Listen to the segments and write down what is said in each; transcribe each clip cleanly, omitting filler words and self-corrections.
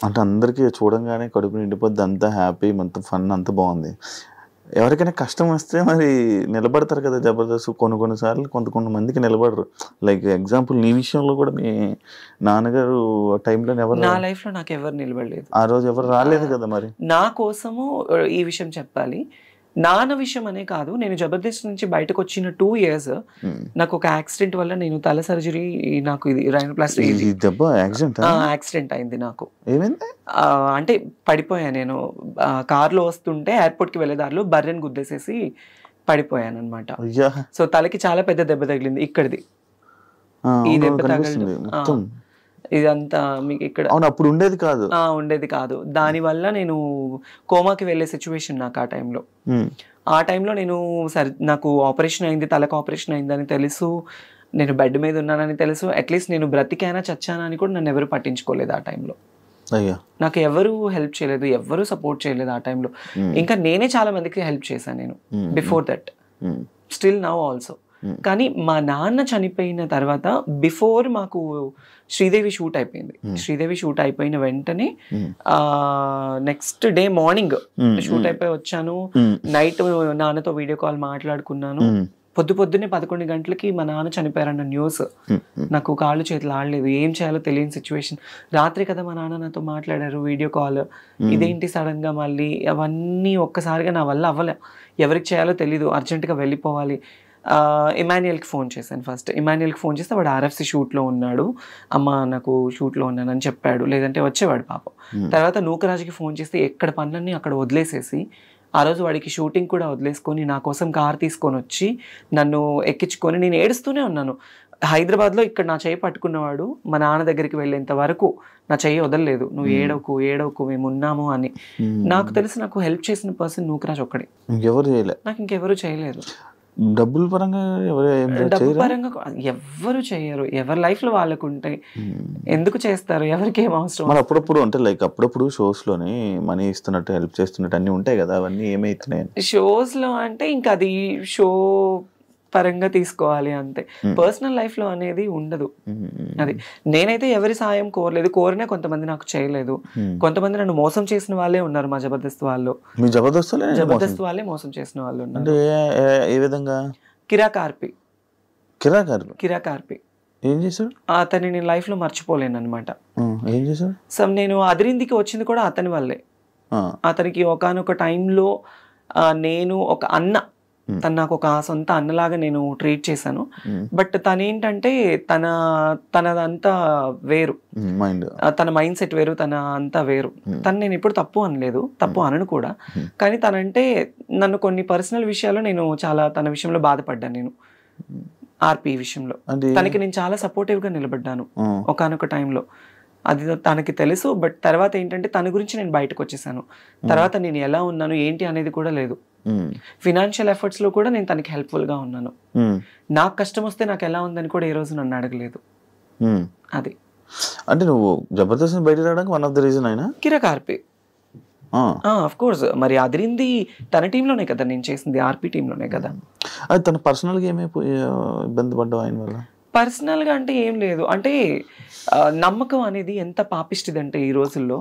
అంటే అందరికీ చూడంగానే కడుపు నిండిపోద్ది, అంతా హ్యాపీ, మొత్తం ఫన్ అంతా బాగుంది. ఎవరికైనా కష్టం వస్తే మరి నిలబడతారు కదా జబర్దస్త్. కొన్ని సార్లు కొంతమందికి నిలబడరు. లైక్ ఎగ్జాంపుల్ నీ విషయంలో కూడా మీ నాన్నగారు టైంలో ఎవరు, నా లైఫ్లో నాకు ఎవరు నిలబడలేదు, ఆ రోజు ఎవరు రాలేదు కదా. మరి నా కోసము ఈ విషయం చెప్పాలి, నాన్న విషయం అనే కాదు, నేను జబర్దస్త్ నుంచి బయటకు వచ్చిన 2 years నాకు ఒక యాక్సిడెంట్ వల్ల నేను తల సర్జరీ, నాకు ఇది రైనోప్లాస్టీ యాక్సిడెంట్ అయింది. నాకు ఏమైంది అంటే పడిపోయాను నేను, కార్లో వస్తుంటే ఎయిర్పోర్ట్కి వెళ్ళే దారిలో బర్రెని గుద్దేసేసి పడిపోయాను అనమాట. సో తలకి చాలా పెద్ద దెబ్బ తగిలింది, ఇక్కడిది ఈ దెబ్బ తగలదు, ఇదంతా మీకు ఇక్కడ అప్పుడు ఉండేది కాదు. దానివల్ల నేను కోమాకి వెళ్ళే సిచ్యువేషన్ నాకు ఆ టైంలో నేను నాకు ఆపరేషన్ అయింది, తలకు ఆపరేషన్ అయిందని తెలుసు, నేను బెడ్ మీద ఉన్నానని తెలుసు, అట్లీస్ట్ నేను బ్రతికానా చచ్చానా అని కూడా నన్ను ఎవరు పట్టించుకోలేదు ఆ టైంలో. నాకు ఎవరు హెల్ప్ చేయలేదు, ఎవరు సపోర్ట్ చేయలేదు ఆ టైంలో. ఇంకా నేనే చాలా మందికి హెల్ప్ చేశాను నేను before that, still now also. కానీ మా నాన్న చనిపోయిన తర్వాత బిఫోర్ మాకు శ్రీదేవి షూట్ అయిపోయింది. శ్రీదేవి షూట్ అయిపోయిన వెంటనే నెక్స్ట్ డే మార్నింగ్ షూట్ అయిపోయి వచ్చాను. నైట్ నాన్నతో వీడియో కాల్ మాట్లాడుకున్నాను. పొద్దున్నే 11 గంటలకి మా నాన్న చనిపోయారన్న న్యూస్. నాకు కాళ్ళు చేతులు ఆడలేదు, ఏం చేయాలో తెలియని సిచ్యువేషన్. రాత్రి కదా మా నాన్న నాతో మాట్లాడారు వీడియో కాల్. ఇదేంటి సడన్ గా మళ్ళీ, అవన్నీ ఒక్కసారిగా నా వల్ల అవ్వలే, ఎవరికి చేయాలో తెలీదు, అర్జెంటుగా వెళ్ళిపోవాలి. ఇమాన్యుయల్కి ఫోన్ చేశాను ఫస్ట్. ఇమాన్యుయల్కి ఫోన్ చేస్తే వాడు RFC షూట్లో ఉన్నాడు, అమ్మ నాకు షూట్లో ఉన్నానని చెప్పాడు, లేదంటే వచ్చేవాడు పాపం. తర్వాత నూకరాజుకి ఫోన్ చేస్తే ఎక్కడ పనులన్నీ అక్కడ వదిలేసేసి, ఆ రోజు వాడికి షూటింగ్ కూడా వదిలేసుకొని నా కోసం కార్ తీసుకొని వచ్చి నన్ను ఎక్కించుకొని, నేను ఏడుస్తూనే ఉన్నాను. హైదరాబాద్లో ఇక్కడ నా చెయ్యి పట్టుకున్నవాడు మా నాన్న దగ్గరికి వెళ్ళేంత వరకు నా చెయ్యి వదలలేదు, నువ్వు ఏడవకు మేము ఉన్నాము అని. నాకు తెలిసి నాకు హెల్ప్ చేసిన పర్సన్ నూకరాజ్ ఒక్కడే, నాకు ఇంకెవరు చేయలేదు. డబ్బుల పరంగా ఎవ్వరు చేయరు, ఎవరి లైఫ్ లో వాళ్ళకు ఉంటాయి, ఎందుకు చేస్తారు, ఎవరికి ఏం అవసరం. మరి అప్పుడప్పుడు అంటే లైక్ అప్పుడప్పుడు షోస్ లోని మనీ ఇస్తున్నట్టు, హెల్ప్ చేస్తున్నట్టు అన్ని ఉంటాయి కదా, అవన్నీ ఏమైతున్నాయి షోస్ లో అంటే ఇంకా అది షో పరంగా తీసుకోవాలి అంతే, పర్సనల్ లైఫ్ లో అనేది ఉండదు. అది నేనైతే ఎవరి సాయం కోరలేదు, కోరినా కొంతమంది నాకు చేయలేదు. కొంతమంది నన్ను మోసం చేసిన వాళ్ళే ఉన్నారు మా జబర్దస్త్ వాళ్ళు. జబర్దస్త్ వాళ్ళే మోసం చేసిన వాళ్ళు ఉన్నారు. ఏ విధంగా? కిరాక్ ఆర్పి ఏం చేశాడు? అతన్ని నేను లైఫ్ లో మర్చిపోలేను అనమాట. ఏం చేశాడు? సో నేను అదిరిందికి వచ్చింది కూడా అతని వల్లే. అతనికి ఒకానొక టైంలో నేను ఒక అన్న, తను నాకు ఒక సొంత అన్నలాగా నేను ట్రీట్ చేశాను. బట్ తనేంటంటే తనదంతా వేరు, తన మైండ్ సెట్ వేరు, తన అంతా వేరు. తను నేను ఎప్పుడు తప్పు అనలేదు, తప్పు అనను కూడా. కానీ తనంటే నన్ను కొన్ని పర్సనల్ విషయాల్లో నేను చాలా తన విషయంలో బాధపడ్డాను. నేను ఆర్పి విషయంలో తనకి నేను చాలా సపోర్టివ్ గా నిలబడ్డాను ఒకానొక టైంలో. అది తనకి తెలుసు. బట్ తర్వాత ఏంటంటే తన గురించి నేను బయటకు వచ్చేసాను. తర్వాత నేను ఎలా ఉన్నాను ఏంటి అనేది కూడా లేదు. ఫినాన్షియల్ ఎఫర్ట్స్ లో కూడా నేను తనకి హెల్ప్ఫుల్ గా ఉన్నాను. నాకు కష్టం వస్తే నాకు ఎలా ఉందని కూడా ఏ రోజు నన్ను అడగలేదు. అది అంటే నువ్వు జబర్దస్త్ బయట రావడానికి వన్ ఆఫ్ ద రీజన్ అయినా కిరాక్ ఆర్పి. ఆఫ్ కోర్స్, మరి అదిరింది తన టీంలోనే కదా నేను చేసింది, ఆర్పి టీంలోనే కదా. అది తన పర్సనల్ గా ఏమైపోయి ఇబ్బంది పడ్డావు ఆయన వల్ల? పర్సనల్ గా అంటే ఏం లేదు. అంటే నమ్మకం అనేది ఎంత పాపిష్టిది అంటే ఈ రోజుల్లో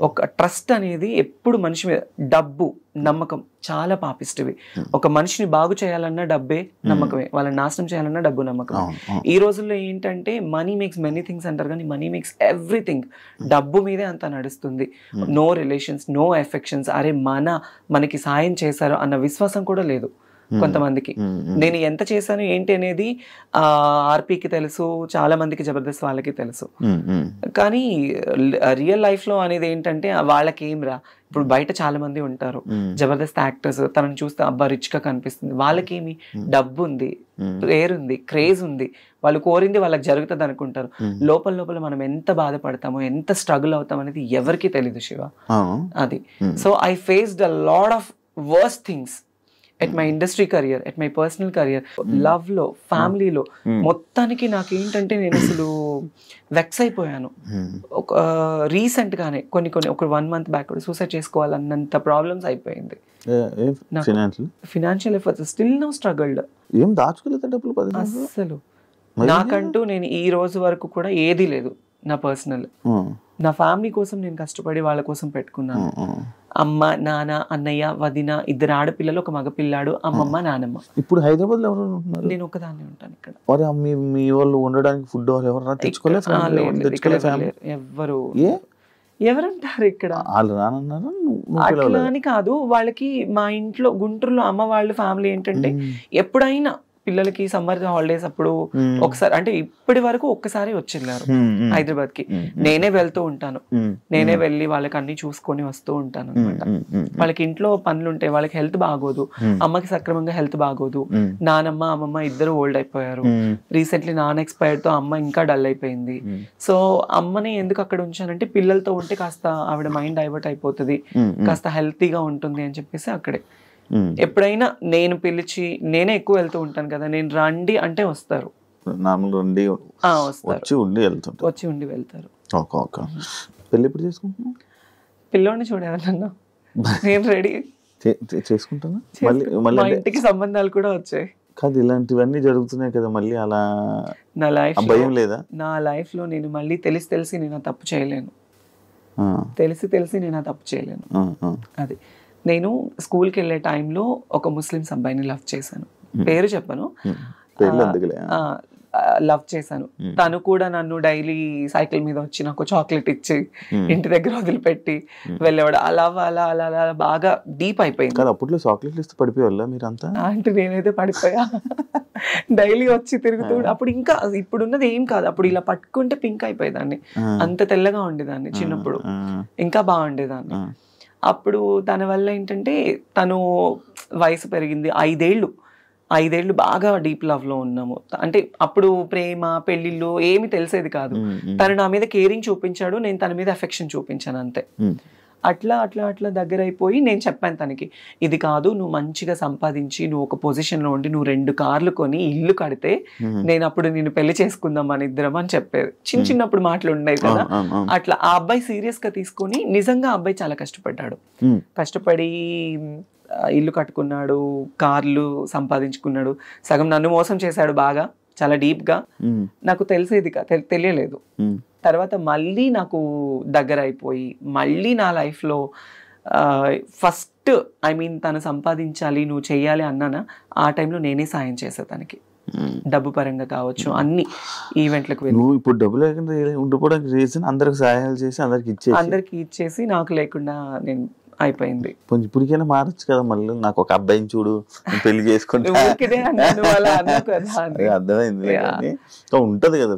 ఒక ట్రస్ట్ అనేది ఎప్పుడు మనిషి మీద, డబ్బు నమ్మకం చాలా పాపిష్టివి. ఒక మనిషిని బాగు చేయాలన్నా డబ్బే నమ్మకమే, వాళ్ళని నాశనం చేయాలన్నా డబ్బు నమ్మకం. ఈ రోజుల్లో ఏంటంటే మనీ మేక్స్ మెనీ థింగ్స్ అంటారు, కానీ మనీ మేక్స్ ఎవ్రీథింగ్. డబ్బు మీదే అంతా నడుస్తుంది. No relations, no affections. అరే మనకి సాయం చేశారు అన్న విశ్వాసం కూడా లేదు కొంతమందికి. నేను ఎంత చేశాను ఏంటి అనేది ఆర్పీకి తెలుసు, చాలా మందికి జబర్దస్త్ వాళ్ళకి తెలుసు. కానీ రియల్ లైఫ్ లో అనేది ఏంటంటే వాళ్ళకి ఏం రా, ఇప్పుడు బయట చాలా మంది ఉంటారు జబర్దస్త్ యాక్టర్స్, తనని చూస్తే అబ్బా రిచ్ గా కనిపిస్తుంది, వాళ్ళకేమి డబ్బు ఉంది, పేరుంది, క్రేజ్ ఉంది, వాళ్ళు కోరింది వాళ్ళకి జరుగుతుంది అనుకుంటారు. లోపల మనం ఎంత బాధపడతామో, ఎంత స్ట్రగుల్ అవుతాం అనేది ఎవరికి తెలీదు శివ. అది so I faced a lot of verse things at my industry career, at my personal career, love లో, ఫ్యామిలీలో, మొత్తానికి నాకేంటంటే నేను అసలు వెక్స్ అయిపోయాను. ఒక రీసెంట్ గానే కొన్ని ఒక 1 month బ్యాక్ సూసైడ్ చేసుకోవాలన్నంత ప్రాబ్లమ్స్ అయిపోయింది. Financial efforts still no struggled. ఏం దాచుకోలేదు అసలు నాకంటూ నేను ఈ రోజు వరకు కూడా ఏది లేదు నా పర్సనల్. నా ఫ్యామిలీ కోసం నేను కష్టపడి వాళ్ళ కోసం పెట్టుకున్నాను. అమ్మ, నాన్న, అన్నయ్య, వదిన, 2 ఆడపిల్లలు, 1 మగపిల్లాడు, అమ్మమ్మ, నానమ్మ. ఇప్పుడు హైదరాబాద్ లో ఎవరు ఉంటున్నారు? నేను ఒకదాన్ని ఉంటాను ఇక్కడ. మీ వాళ్ళు ఉండడానికి ఫుడ్ ఎవరైనా తెచ్చుకోలేదు? ఎవరుంటారు ఇక్కడ? వాళ్ళు రానన్నారు. అట్లా అని కాదు, వాళ్ళకి మా ఇంట్లో గుంటూరులో అమ్మ వాళ్ళ ఫ్యామిలీ ఏంటంటే ఎప్పుడైనా పిల్లలకి సమ్మర్ హాలిడేస్ అప్పుడు ఒకసారి, అంటే ఇప్పటి వరకు ఒక్కసారి వచ్చేళ్ళారు హైదరాబాద్ కి. నేనే వెళ్తూ ఉంటాను, నేనే వెళ్ళి వాళ్ళకి అన్ని చూసుకొని వస్తూ ఉంటాను అనమాట. వాళ్ళకి ఇంట్లో పనులు ఉంటాయి, వాళ్ళకి హెల్త్ బాగోదు, అమ్మకి సక్రమంగా హెల్త్ బాగోదు. నానమ్మ, అమ్మమ్మ ఇద్దరు ఓల్డ్ అయిపోయారు. రీసెంట్లీ నాన్న ఎక్స్పైర్డ్ తో అమ్మ ఇంకా డల్ అయిపోయింది. సో అమ్మని ఎందుకు అక్కడ ఉంచానంటే పిల్లలతో ఉంటే కాస్త ఆవిడ మైండ్ డైవర్ట్ అయిపోతుంది, కాస్త హెల్తీగా ఉంటుంది అని చెప్పేసి అక్కడే. ఎప్పుడైనా నేను పిలిచి, నేనే ఎక్కువ వెళ్తూ ఉంటాను కదా, నేను రండి అంటే వస్తారు, వచ్చి ఉండి వెళ్తారు. పెళ్లి ఎప్పుడు చేసుకుంటున్నా? పిల్లోని చూడేవాళ్ళన్నా, నేను రెడీ చేసుకుంటాను. మా ఇంటికి సంబంధాలు కూడా వచ్చాయి. కాదు, ఇలాంటివన్నీ జరుగుతున్నాయి కదా మళ్ళీ, అలా నా లైఫ్ భయం లేదా? నా లైఫ్ లో నేను మళ్ళీ తెలిసి నేను తప్పు చేయలేను, తెలిసి నేను తప్పు చేయలేను. అది నేను స్కూల్కి వెళ్ళే టైంలో ఒక ముస్లిమ్స్ అబ్బాయిని లవ్ చేశాను, పేరు చెప్పను, లవ్ చేశాను. తను కూడా నన్ను డైలీ సైకిల్ మీద వచ్చి నాకు చాక్లెట్ ఇచ్చి ఇంటి దగ్గర వదిలిపెట్టి వెళ్ళేవాడు. అలా అలా అలా అలా బాగా డీప్ అయిపోయింది. అప్పట్లో చాక్లెట్లు ఇస్తే పడిపోయేవాళ్ళ మీరంతా? అంటే నేనైతే పడిపోయా, డైలీ వచ్చి తిరుగుతూ. అప్పుడు ఇంకా ఇప్పుడున్నది ఏం కాదు, అప్పుడు ఇలా పట్టుకుంటే పింక్ అయిపోయేదాన్ని, అంత తెల్లగా ఉండేదాన్ని చిన్నప్పుడు, ఇంకా బాగుండేదాన్ని. అప్పుడు తన వల్ల ఏంటంటే తను వయసు పెరిగింది, 5 ఏళ్ళు బాగా డీప్ లవ్ లో ఉన్నాము. అంటే అప్పుడు ప్రేమ, పెళ్లిళ్ళు ఏమి తెలిసేది కాదు. తను నా మీద కేరింగ్ చూపించాడు, నేను తన మీద అఫెక్షన్ చూపించాను అంతే. అట్లా అట్లా అట్లా దగ్గర అయిపోయి నేను చెప్పాను తనకి, ఇది కాదు, నువ్వు మంచిగా సంపాదించి నువ్వు ఒక పొజిషన్ లో ఉండి నువ్వు 2 కార్లు కొని ఇల్లు కడితే నేను అప్పుడు నేను పెళ్లి చేసుకుందాం మన ఇద్దరం అని చెప్పేది. చిన్నప్పుడు మాటలు ఉండేవి కదా అట్లా. ఆ అబ్బాయి సీరియస్ గా తీసుకొని, నిజంగా ఆ అబ్బాయి చాలా కష్టపడ్డాడు, కష్టపడి ఇల్లు కట్టుకున్నాడు, కార్లు సంపాదించుకున్నాడు, సగం నన్ను మోసం చేశాడు బాగా, చాలా డీప్ గా. నాకు తెలిసేది తెలియలేదు. తర్వాత మళ్ళీ నాకు దగ్గర అయిపోయి, మళ్ళీ నా లైఫ్లో ఫస్ట్ తను సంపాదించాలి, నువ్వు చెయ్యాలి అన్నానా, ఆ టైంలో నేనే సాయం చేసా తనకి, డబ్బు పరంగా కావచ్చు, అన్ని ఈవెంట్లకు వెళ్ళి. ఇప్పుడు డబ్బు లేకుండా ఉండిపోవడానికి రీజన్ అందరికి సహాయాలు చేసి అందరికి ఇచ్చేసి నాకు లేకుండా నేను అయిపోయింది. ఇప్పటికైనా మారచ్చు కదా, మళ్ళీ నాకు ఒక అబ్బాయిని చూడు, పెళ్లి చేసుకుంటే అర్థమైంది. ఉంటది కదా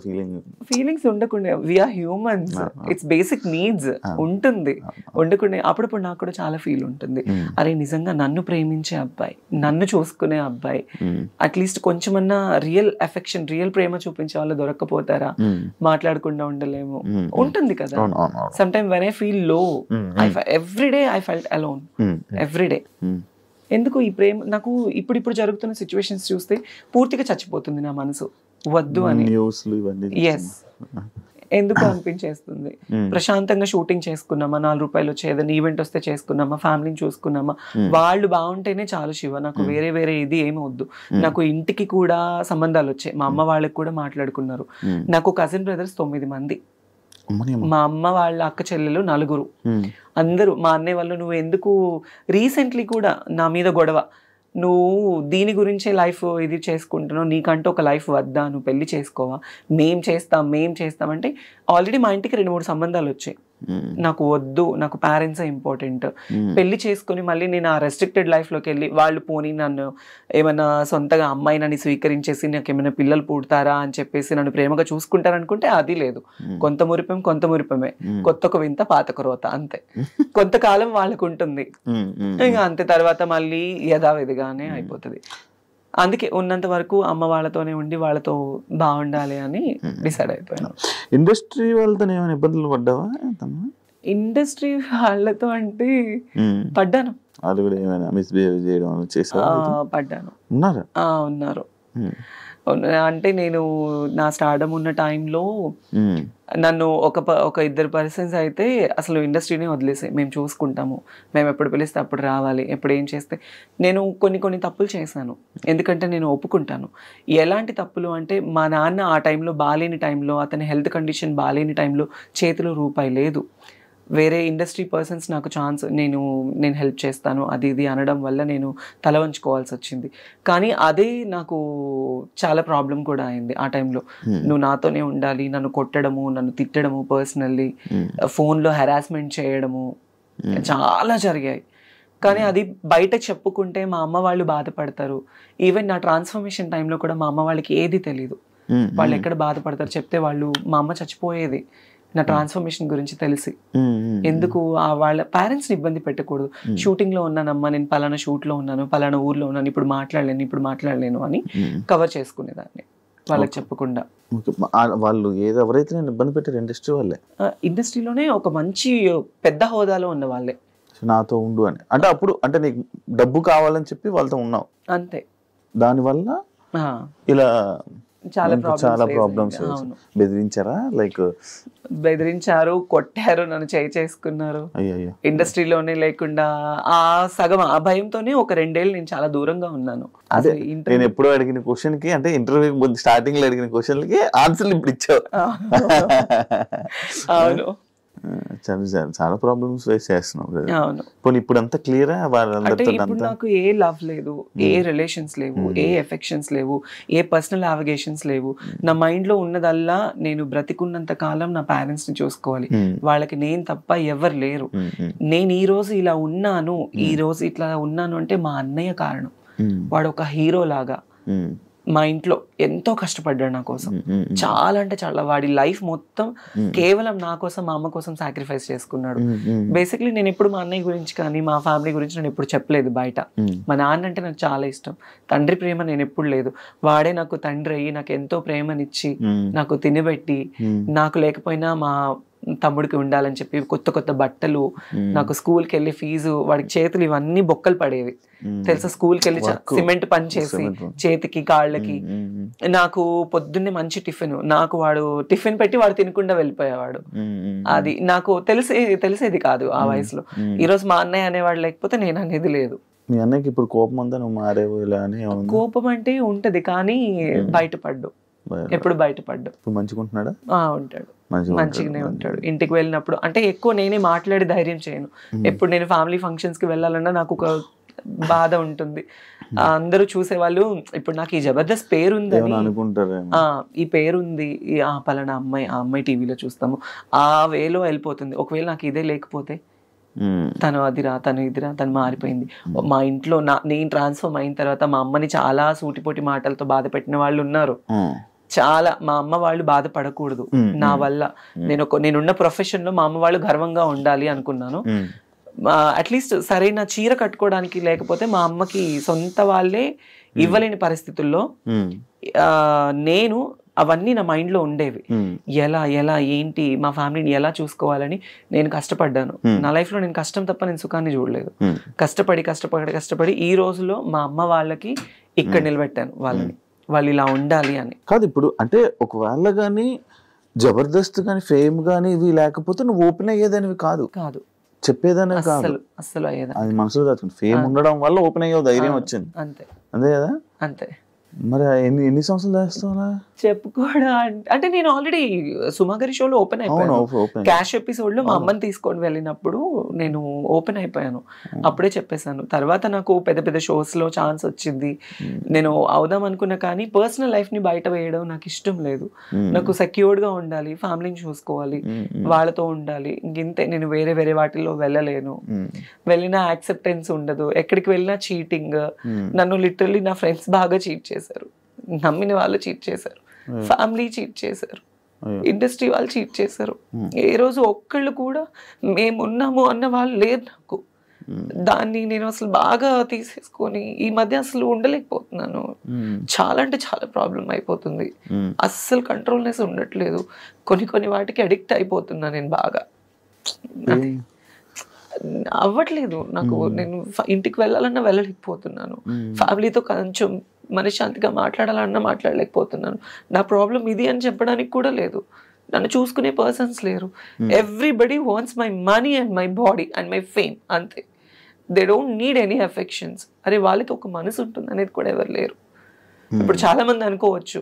ఫీలింగ్స్ ఉండకుండా, we are humans, it's basic needs ఉంటుంది, ఉండకుండా అప్పుడప్పుడు నాకు కూడా చాలా ఫీల్ ఉంటుంది, అరే నిజంగా నన్ను ప్రేమించే అబ్బాయి, నన్ను చూసుకునే అబ్బాయి, అట్లీస్ట్ కొంచెమన్నా రియల్ అఫెక్షన్, రియల్ ప్రేమ చూపించే వాళ్ళు దొరక్కపోతారా, మాట్లాడకుండా ఉండలేము, ఉంటుంది కదా. Some time when I feel low, everyday I felt alone, everyday. ఎందుకు ఈ ప్రేమ నాకు ఇప్పుడు జరుగుతున్న సిచ్యువేషన్స్ చూస్తే పూర్తిగా చచ్చిపోతుంది నా మనసు, వద్దు అని. ఎస్, ఎందుకు అనిపించేస్తుంది. ప్రశాంతంగా షూటింగ్ చేసుకున్నామా, 4 రూపాయలు వచ్చే ఏదైనా ఈవెంట్ వస్తే చేసుకున్నామా, ఫ్యామిలీని చూసుకున్నామా, వాళ్ళు బాగుంటేనే చాలు శివ, నాకు వేరే ఇది ఏమి వద్దు. నాకు ఇంటికి కూడా సంబంధాలు వచ్చాయి, మా అమ్మ వాళ్ళకి కూడా మాట్లాడుకున్నారు. నాకు కజిన్ బ్రదర్స్ 9 మంది, మా అమ్మ వాళ్ళ అక్క చెల్లెలు 4, అందరూ. మా అన్నయ్య వాళ్ళు, నువ్వు ఎందుకు రీసెంట్లీ కూడా నా మీద గొడవ, నువ్వు దీని గురించే లైఫ్ ఇది చేసుకుంటున్నావు, నీకంటూ ఒక లైఫ్ వద్దా, నువ్వు పెళ్లి చేసుకోవా, మేం చేస్తామంటే ఆల్రెడీ మా ఇంటికి 2-3 సంబంధాలు వచ్చాయి. నాకు వద్దు, నాకు పేరెంట్సే ఇంపార్టెంట్. పెళ్లి చేసుకుని మళ్ళీ నేను ఆ రెస్ట్రిక్టెడ్ లైఫ్లోకి వెళ్ళి, వాళ్ళు పోనీ నన్ను ఏమైనా సొంతగా అమ్మాయి నన్ను స్వీకరించేసి నాకు ఏమైనా పిల్లలు పుడతారా అని చెప్పేసి నన్ను ప్రేమగా చూసుకుంటారనుకుంటే అది లేదు. కొంత మురిపమే, కొత్త వింత పాత రోత, అంతే. కొంతకాలం వాళ్ళకు ఉంటుంది, ఇంకా అంతే. తర్వాత మళ్ళీ యథావిధిగానే అయిపోతుంది. అందుకే ఉన్నంత వరకు అమ్మ వాళ్ళతోనే ఉండి వాళ్ళతో బాగుండాలి అని డిసైడ్ అయిపోయాను. ఇండస్ట్రీ వాళ్ళతో ఏమైనా ఇబ్బందులు పడ్డావా? ఇండస్ట్రీ వాళ్ళతో అంటే పడ్డాను, వాళ్ళు కూడా ఏమైనా మిస్బిహేవ్ చేయడం చేశారు? పడ్డాను. ఉన్నారు. అంటే నేను నా స్టార్డమ్ ఉన్న టైంలో నన్ను ఒక ఇద్దరు పర్సన్స్ అయితే అసలు ఇండస్ట్రీనే వదిలేసాయి, మేము చూసుకుంటాము, మేము ఎప్పుడు పిలిస్తే అప్పుడు రావాలి, ఎప్పుడు ఏం చేస్తే. నేను కొన్ని తప్పులు చేశాను, ఎందుకంటే నేను ఒప్పుకుంటాను. ఎలాంటి తప్పులు అంటే, మా నాన్న ఆ టైంలో బాగాలేని టైంలో, అతని హెల్త్ కండిషన్ బాగాలేని టైంలో చేతిలో రూపాయి లేదు. వేరే ఇండస్ట్రీ పర్సన్స్ నాకు నేను హెల్ప్ చేస్తాను అది ఇది అనడం వల్ల నేను తల వంచుకోవాల్సి వచ్చింది. కానీ అదే నాకు చాలా ప్రాబ్లం కూడా అయింది ఆ టైంలో. నువ్వు నాతోనే ఉండాలి, నన్ను కొట్టడము, నన్ను తిట్టడము, పర్సనల్లీ ఫోన్లో హెరాస్మెంట్ చేయడము చాలా జరిగాయి. కానీ అది బయట చెప్పుకుంటే మా అమ్మ వాళ్ళు బాధపడతారు. ఈవెన్ నా ట్రాన్స్ఫర్మేషన్ టైంలో కూడా మా అమ్మ వాళ్ళకి ఏది తెలీదు, వాళ్ళు ఎక్కడ బాధపడతారు చెప్తే. మా అమ్మ చచ్చిపోయేది నా ట్రాన్స్ఫర్మేషన్ గురించి తెలిసి. ఎందుకు వాళ్ళ పేరెంట్స్ని ఇబ్బంది పెట్టకూడదు. షూటింగ్లో ఉన్నానమ్మా, నేను పలానా షూట్లో ఉన్నాను, పలానా ఊర్లో ఉన్నాను, ఇప్పుడు మాట్లాడలేను అని కవర్ చేసుకునేదాన్ని వాళ్ళకి చెప్పకుండా. వాళ్ళు ఎవరైతే నేను ఇబ్బంది పెట్టారు ఇండస్ట్రీ వాళ్ళే, ఇండస్ట్రీలోనే ఒక మంచి పెద్ద హోదాలో ఉన్న వాళ్ళే నాతో ఉండు అని. అంటే అప్పుడు అంటే నీకు డబ్బు కావాలని చెప్పి వాళ్ళతో ఉన్నావు అంతే. దానివల్ల ఇలా చాలా ప్రాబ్లమ్స్. బెదిరించారా? బెదిరించారు, కొట్టారు, నన్ను చేసుకున్నారు. ఇండస్ట్రీలోనే లేకుండా ఆ సగం ఆ భయంతోనే ఒక 2 ఏళ్ళు నేను చాలా దూరంగా ఉన్నాను. నేను ఎప్పుడో అడిగిన క్వశ్చన్ కి, అంటే ఇంటర్వ్యూ స్టార్టింగ్ లో అడిగిన క్వశ్చన్ కి ఆన్సర్లు ఇప్పుడు ఇచ్చావు. అవును, చాలా ప్రాబ్లమ్స్ ఫేస్ చేస్తున్నాం. ఇప్పుడు అంతా క్లియరా? ఇప్పుడు నాకు ఏ లవ్ లేదు, ఏ రిలేషన్స్ లేవు, ఏ ఎఫెక్షన్స్ లేవు, ఏ పర్సనల్ అవిగేషన్స్ లేవు. నా మైండ్ లో ఉన్నదల్లా నేను బ్రతికున్నంత కాలం నా పేరెంట్స్ ని చూసుకోవాలి, వాళ్ళకి నేను తప్ప ఎవరు లేరు. నేను ఈ రోజు ఇలా ఉన్నాను, ఈ రోజు ఇట్లా ఉన్నాను అంటే మా అన్నయ్య కారణం. వాడు ఒక హీరో లాగా మా ఇంట్లో ఎంతో కష్టపడ్డాడు నా కోసం, చాలా అంటే చాలా. వాడి లైఫ్ మొత్తం కేవలం నా కోసం, మా అమ్మ కోసం సాక్రిఫైస్ చేసుకున్నాడు. బేసిక్లీ నేను ఎప్పుడు మా అన్నయ్య గురించి కానీ మా ఫ్యామిలీ గురించి నేను ఎప్పుడు చెప్పలేదు బయట. మా నాన్న అంటే నాకు చాలా ఇష్టం, తండ్రి ప్రేమ నేను ఎప్పుడు లేదు. వాడే నాకు తండ్రి అయ్యి నాకు ఎంతో ప్రేమనిచ్చి, నాకు తినబెట్టి, నాకు లేకపోయినా మా తమ్ముడికి ఉండాలని చెప్పి కొత్త బట్టలు, నాకు స్కూల్కి వెళ్ళి ఫీజు, వాడికి చేతులు ఇవన్నీ బొక్కలు పడేవి తెలుసా. స్కూల్కి వెళ్ళి సిమెంట్ పని చేసి చేతికి కాళ్ళకి, నాకు పొద్దున్నే మంచి టిఫిన్, నాకు వాడు టిఫిన్ పెట్టి వాడు తినకుండా వెళ్ళిపోయేవాడు. అది నాకు తెలిసేది కాదు ఆ వయసులో. ఈరోజు మా అన్నయ్య అనేవాడు లేకపోతే నేను అనేది లేదు. మీ అన్నయ్యకి ఇప్పుడు కోపం ఉందా? నువ్వు మారేవు ఇలా అని? కోపం అంటే ఉంటది, కానీ బయటపడ్డు, ఎప్పుడు బయటపడ్డు. మంచిగా ఉంటున్నాడా? ఉంటాడు, మంచిగానే ఉంటాడు. ఇంటికి వెళ్ళినప్పుడు అంటే ఎక్కువ నేనే మాట్లాడి ధైర్యం చేయను. ఎప్పుడు నేను ఫ్యామిలీ ఫంక్షన్స్ కి వెళ్ళాలన్నా నాకు ఒక బాధ ఉంటుంది. అందరూ చూసేవాళ్ళు ఇప్పుడు నాకు ఈ జబర్దస్త్ పేరుందని అనుకుంటారు, ఈ పేరుంది, ఆ పలానా అమ్మాయి, ఆ అమ్మాయి టీవీలో చూస్తాము, ఆ వేలో వెళ్ళిపోతుంది. ఒకవేళ నాకు ఇదే లేకపోతే తను అదిరా, తను ఇదిరా, తను మారిపోయింది. మా ఇంట్లో నేను ట్రాన్స్ఫర్మ్ అయిన తర్వాత మా అమ్మని చాలా సూటిపోటి మాటలతో బాధ పెట్టిన వాళ్ళు ఉన్నారు. చాలా. మా అమ్మ వాళ్ళు బాధపడకూడదు నా వల్ల. నేనున్న ప్రొఫెషన్ లో మా అమ్మ వాళ్ళు గర్వంగా ఉండాలి అనుకున్నాను. అట్లీస్ట్ సరైన చీర కట్టుకోవడానికి లేకపోతే మా అమ్మకి సొంత వాళ్ళే ఇవ్వలేని పరిస్థితుల్లో నేను అవన్నీ నా మైండ్ లో ఉండేవి. ఎలా ఏంటి మా ఫ్యామిలీని ఎలా చూసుకోవాలని నేను కష్టపడ్డాను. నా లైఫ్ లో నేను కష్టం తప్ప నేను సుఖాన్ని చూడలేదు. కష్టపడి ఈ రోజులో మా అమ్మ వాళ్ళకి ఇక్కడ నిలబెట్టాను వాళ్ళని, వాళ్ళు ఇలా ఉండాలి అని. కాదు ఇప్పుడు అంటే ఒకవేళ గానీ జబర్దస్త్ కానీ ఫేమ్ కానీ ఇవి లేకపోతే నువ్వు ఓపెన్ అయ్యేదానివి కాదు, చెప్పేదానివి కాదు, అస్సలు అయ్యేదా. అది మనసులో దాచుకుంది. ఫేమ్ ఉండడం వల్ల ఓపెన్ అయ్యే ధైర్యం వచ్చింది, అంతే కదా. అంతే. మరి ఎన్ని సంవత్సరాలు చేస్తావా చెప్పుకోవడం అంటే నేను ఆల్రెడీ సుమాగరి షోలో ఓపెన్ అయిపోయాను. క్యాష్ ఎపిసోడ్ లో మా అమ్మని తీసుకొని వెళ్ళినప్పుడు నేను ఓపెన్ అయిపోయాను, అప్పుడే చెప్పేశాను. తర్వాత నాకు పెద్ద షోస్ లో ఛాన్స్ వచ్చింది, నేను అవుదాం అనుకున్నా. కానీ పర్సనల్ లైఫ్ ని బయట వేయడం నాకు ఇష్టం లేదు. నాకు సెక్యూర్డ్ గా ఉండాలి, ఫ్యామిలీని చూసుకోవాలి, వాళ్ళతో ఉండాలి. ఇంతే, నేను వేరే వాటిల్లో వెళ్ళలేను. వెళ్ళినా యాక్సెప్టెన్స్ ఉండదు, ఎక్కడికి వెళ్ళినా చీటింగ్. నన్ను లిటరల్లీ నా ఫ్రెండ్స్ బాగా చీట్ చేశారు, నమ్మిన వాళ్ళు చీట్ చేశారు, ఫ్యామిలీ చీట్ చేశారు, ఇండస్ట్రీ వాళ్ళు చీట్ చేశారు. ఏ రోజు ఒక్కళ్ళు కూడా మేమున్నాము అన్న వాళ్ళు లేరు నాకు. దాన్ని నేను అసలు బాగా తీసేసుకొని ఈ మధ్య అసలు ఉండలేకపోతున్నాను. చాలా అంటే చాలా ప్రాబ్లం అయిపోతుంది, అస్సలు కంట్రోల్నెస్ ఉండట్లేదు. కొన్ని వాటికి అడిక్ట్ అయిపోతున్నా నేను బాగా. అవ్వట్లేదు నాకు, నేను ఇంటికి వెళ్ళాలన్నా వెళ్ళలేకపోతున్నాను, ఫ్యామిలీతో కొంచెం మనశ్శాంతిగా మాట్లాడాలన్నా మాట్లాడలేకపోతున్నాను. నా ప్రాబ్లం ఇది అని చెప్పడానికి కూడా లేదు. నన్ను చూసుకునే పర్సన్స్ లేరు. Everybody wants my money and my body and my fame, అంతే. They don't need any affections. అరే వాళ్ళకి ఒక మనసు ఉంటుంది అనేది కూడా ఎవరు లేరు. ఇప్పుడు చాలా మంది అనుకోవచ్చు,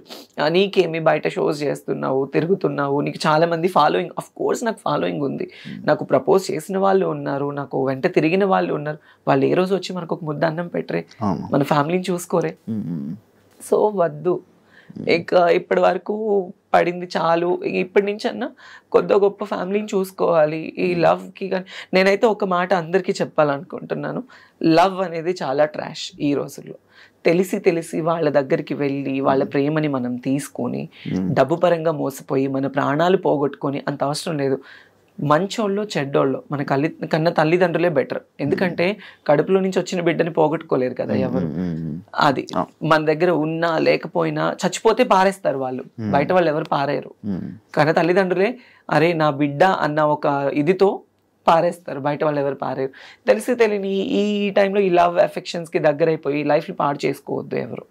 నీకేమి బయట షోస్ చేస్తున్నావు, తిరుగుతున్నావు, నీకు చాలా మంది ఫాలోయింగ్. అఫ్ కోర్స్ నాకు ఫాలోయింగ్ ఉంది, నాకు ప్రపోజ్ చేసిన వాళ్ళు ఉన్నారు, నాకు వెంట తిరిగిన వాళ్ళు ఉన్నారు. వాళ్ళు ఏ రోజు వచ్చి మనకు ఒక ముద్ద అన్నం పెట్టరే, మన ఫ్యామిలీని చూసుకోరే. సో వద్దు, ఇక ఇప్పటి వరకు పడింది చాలు. ఇప్పటి నుంచి అన్నా కొద్ది గొప్ప ఫ్యామిలీని చూసుకోవాలి. ఈ లవ్కి కానీ నేనైతే ఒక మాట అందరికీ చెప్పాలనుకుంటున్నాను, లవ్ అనేది చాలా ట్రాష్ ఈ రోజుల్లో. తెలిసి వాళ్ళ దగ్గరికి వెళ్ళి వాళ్ళ ప్రేమని మనం తీసుకొని డబ్బు పరంగా మోసపోయి మన ప్రాణాలు పోగొట్టుకొని అంత అవసరం లేదు. మంచోళ్ళు చెడ్డోళ్ళు మన కన్నా తల్లిదండ్రులే బెటర్. ఎందుకంటే కడుపులో నుంచి వచ్చిన బిడ్డని పోగొట్టుకోలేరు కదా ఎవరు. అది మన దగ్గర ఉన్నా లేకపోయినా, చచ్చిపోతే పారేస్తారు వాళ్ళు, బయట వాళ్ళు ఎవరు పారేయరు. కన్నా తల్లిదండ్రులే అరే నా బిడ్డ అన్న ఒక ఇదితో పారేస్తారు, బయట వాళ్ళు ఎవరు పారేరు. తెలియని ఈ టైంలో ఈ లవ్ అఫెక్షన్స్కి దగ్గరైపోయి లైఫ్ని పాడు చేసుకోవద్దు ఎవరు.